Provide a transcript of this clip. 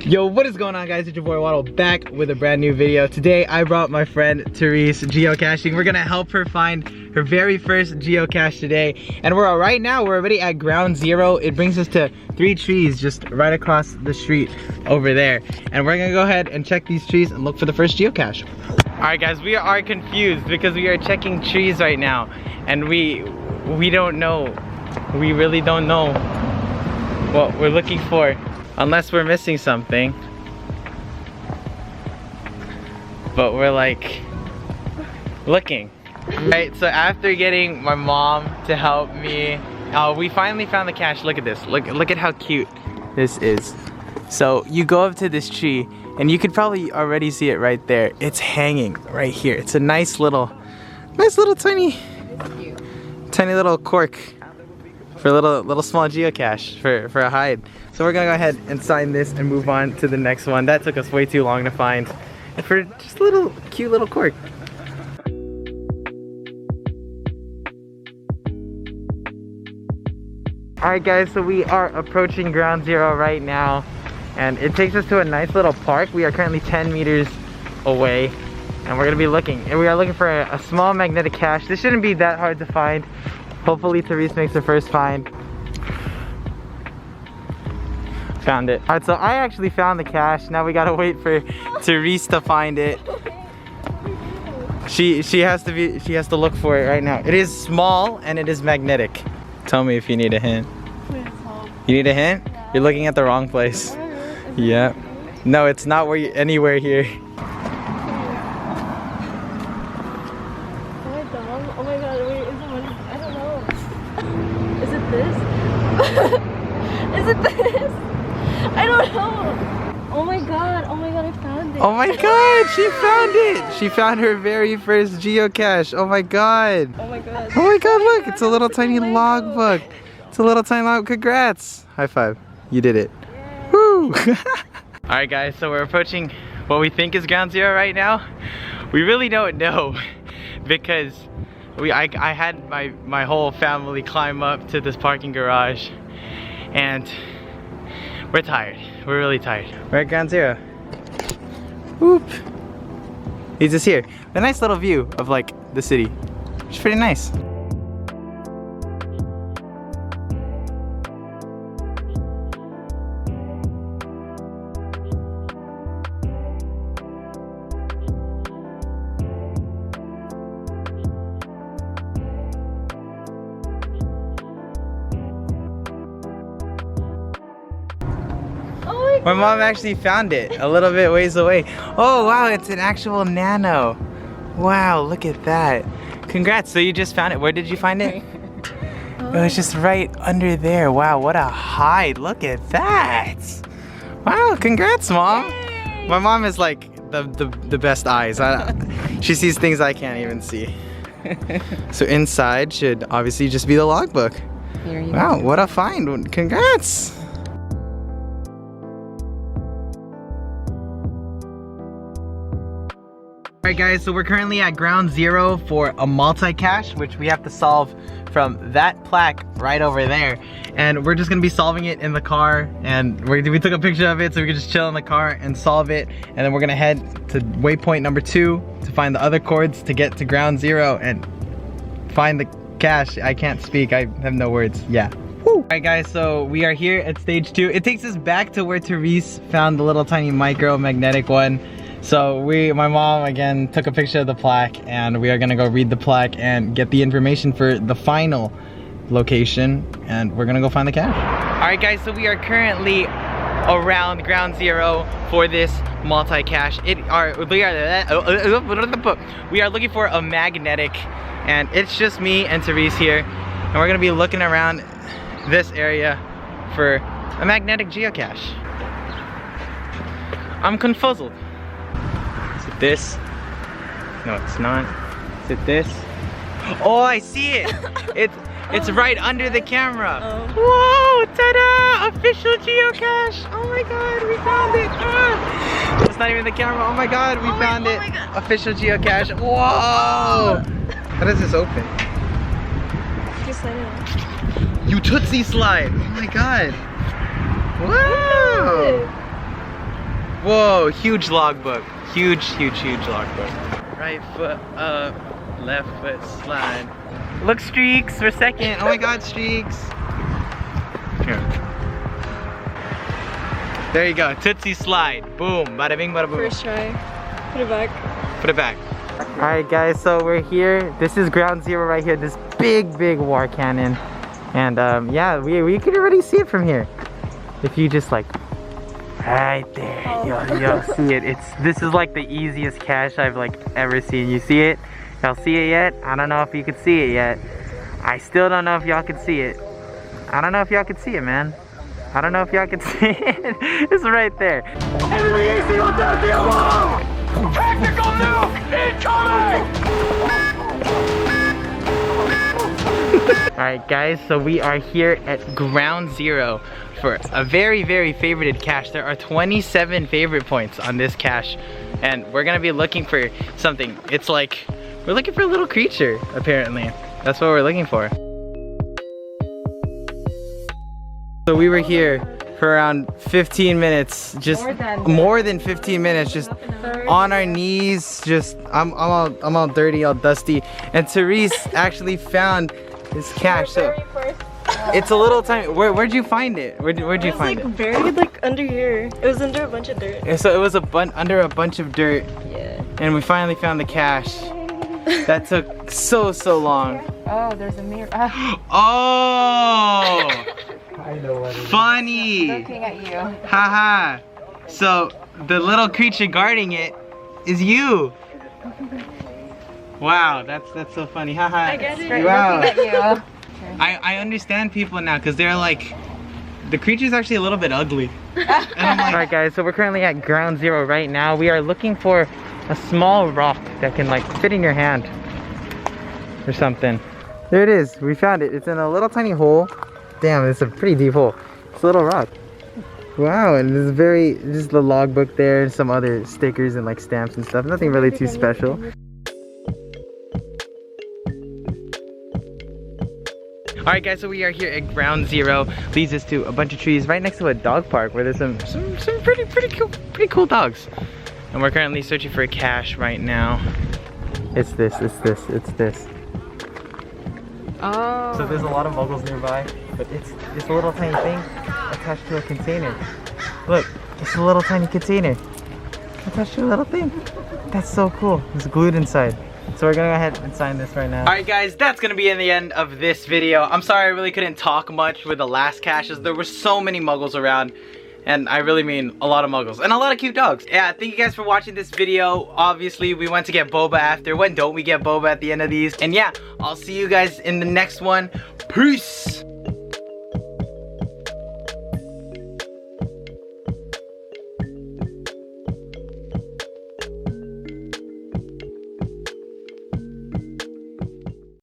Yo, what is going on, guys? It's your boy Waddle back with a brand new video. Today I brought my friend Therese geocaching. We're gonna help her find her very first geocache today. And right now we're already at ground zero. It brings us to 3 trees just right across the street over there. And we're gonna go ahead and check these trees and look for the first geocache. Alright guys, we are confused because we are checking trees right now. And we don't know. We really don't know what we're looking for. Unless we're missing something. But we're like looking. Alright, so after getting my mom to help me, we finally found the cache. Look at this. Look at how cute this is. So you go up to this tree and you could probably already see it right there. It's hanging right here. It's a nice little tiny little cork for a little small geocache for a hide. So we're gonna go ahead and sign this and move on to the next one. That took us way too long to find. And for just a little cute little cork. Alright guys, so we are approaching ground zero right now. And it takes us to a nice little park. We are currently 10 meters away. And we're gonna be looking. And we are looking for a small magnetic cache. This shouldn't be that hard to find. Hopefully Therese makes her first find. Found it. Alright, so I actually found the cache. Now we gotta wait for Therese to find it. She has to look for it right now. It is small and it is magnetic. Tell me if you need a hint. You need a hint? Yeah. You're looking at the wrong place. Yeah. No, it's not anywhere here. Oh my god, wait, is it one? I don't know. Is it this? Is it this? I don't know. Oh my god, I found it. Oh my god, she found it. She found her very first geocache. Oh my god. Oh my god. Oh my god, look, it's a little tiny logbook. It's a little tiny log. Congrats. High five. You did it. Yay. Woo. Alright guys, so we're approaching what we think is ground zero right now. We really don't know because I had my whole family climb up to this parking garage and we're tired. We're really tired. We're at ground zero. Whoop. He's just here. A nice little view of like the city. It's pretty nice. My mom actually found it a little bit ways away. Oh wow, it's an actual nano. Wow, look at that. Congrats, so you just found it. Where did you find it? It was just right under there. Wow, what a hide. Look at that. Wow, congrats, Mom. Yay. My mom is like the best eyes. She sees things I can't even see. So inside should obviously just be the logbook. Wow, what a find. Congrats. Alright guys, so we're currently at ground zero for a multi-cache, which we have to solve from that plaque right over there. And we're just gonna be solving it in the car, and we took a picture of it so we could just chill in the car and solve it. And then we're gonna head to waypoint number 2 to find the other chords to get to ground zero and find the cache. I can't speak, I have no words. Yeah. Alright guys, so we are here at stage 2. It takes us back to where Therese found the little tiny micro magnetic one. So my mom again took a picture of the plaque and we are gonna go read the plaque and get the information for the final location, and we're gonna go find the cache. Alright guys, so we are currently around ground zero for this multi-cache. We are looking for a magnetic, and it's just me and Therese here, and we're gonna be looking around this area for a magnetic geocache. I'm confuzzled. Is it this? No, it's not. Is it this? Oh, I see it! It's right under the camera. Whoa! Ta-da! Official geocache! Oh my god, we found it! Ah. It's not even the camera. Oh my god, we found it! Official geocache. Whoa! How does this open? Just slide it. You Tootsie slide! Oh my god! Wow! Whoa, huge logbook. Huge logbook. Right foot up, left foot slide. Look, streaks for second. Oh my god, streaks. Here. There you go, Tootsie slide. Boom, bada bing, bada boom. First try. Put it back. Put it back. Alright guys, so we're here. This is ground zero right here, this big war cannon. And yeah, we can already see it from here. If you just like, right there, you'll see it. This is like the easiest cache I've like ever seen. You see it? Y'all see it yet? I don't know if you can see it yet. I still don't know if y'all can see it. I don't know if y'all can see it, man. I don't know if y'all can see it. It's right there. Enemy AC on the wall! Tactical nuke incoming! Alright guys, so we are here at ground zero for a very favorited cache. There are 27 favorite points on this cache, and we're gonna be looking for something. It's like, we're looking for a little creature, apparently. That's what we're looking for. So we were here for around 15 minutes, just more than 15 minutes, just on our knees, just I'm all dirty, all dusty. And Therese actually found this cache. So it's a little tiny. Where'd you find it? Where'd you find it? It was like buried like under here. It was under a bunch of dirt. Yeah, so it was under a bunch of dirt. Yeah. And we finally found the cache. That took so long. Oh, there's a mirror. Oh! I know what it is. Funny! Looking at you. Haha! So the little creature guarding it is you. Wow, that's so funny. Haha. I get it. Wow. Looking at you. I understand people now, because they're like, the creature's actually a little bit ugly. And I'm like, alright guys, so we're currently at ground zero right now. We are looking for a small rock that can like fit in your hand or something. There it is. We found it. It's in a little tiny hole. Damn, it's a pretty deep hole. It's a little rock. Wow, and there's just the logbook there and some other stickers and like stamps and stuff. Nothing really too special. Alright guys, so we are here at ground zero. Leads us to a bunch of trees right next to a dog park where there's some pretty cool dogs. And we're currently searching for a cache right now. It's this. Oh. So there's a lot of muggles nearby, but it's a little tiny thing attached to a container. Look, it's a little tiny container attached to a little thing. That's so cool. It's glued inside. So we're gonna go ahead and sign this right now. Alright guys, that's gonna be in the end of this video. I'm sorry I really couldn't talk much with the last caches. There were so many muggles around. And I really mean a lot of muggles and a lot of cute dogs. Yeah, thank you guys for watching this video. Obviously, we went to get boba after. When don't we get boba at the end of these? And yeah, I'll see you guys in the next one. Peace!